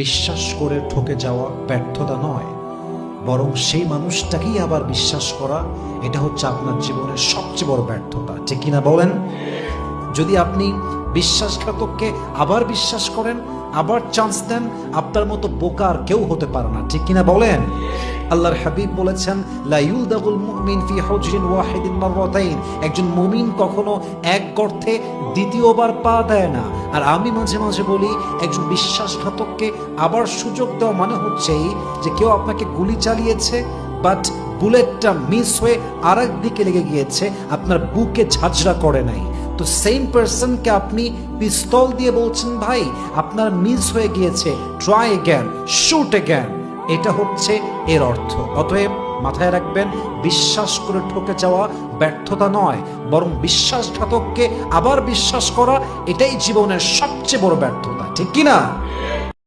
বিশ্বাস করে ঠকে যাওয়া ব্যর্থতা নয়, বরং সেই মানুষটাকেই আবার বিশ্বাস করা, এটা হচ্ছে আপনার জীবনের সবচেয়ে বড় ব্যর্থতা। ঠিক কিনা বলেন? যদি আপনি বিশ্বাসঘাতককে আবার বিশ্বাস করেন, আবার চান্স দেন, আপনার মতো বোকা আর কেউ হতে পারে না। ঠিক কিনা বলেন? আল্লাহর হাবিব বলেছেন, লা ইউলদাগুল মুমিন ফি হুজরিন ওয়াহিদিন মাররাতাইন, একজন মুমিন কখনো এক গর্তে দ্বিতীয়বার পা দেয় না। আর আমি মাঝে মাঝে বলি, একজন বিশ্বাসঘাতককে আবার সুযোগ দেওয়া মানে হচ্ছে এই যে কেউ আপনাকে গুলি চালিয়েছে, বাট বুলেটটা মিস হয়ে আরেক দিকে লেগে গিয়েছে, আপনার বুকে ঝাঁঝরা করে নাই। তো সেম পারসনকে আপনি পিস্তল দিয়ে বলছেন, ভাই আপনার মিস হয়ে গিয়েছে, ট্রাই অ্যাগেন, শুট অ্যাগেন। এটা হচ্ছে এর অর্থ। অতএব মাথায় রাখবেন, বিশ্বাস করে ঠকে যাওয়া ব্যর্থতা নয়, বরং বিশ্বাসঘাতককে আবার বিশ্বাস করা, এটাই জীবনের সবচেয়ে বড় ব্যর্থতা। ঠিক কিনা?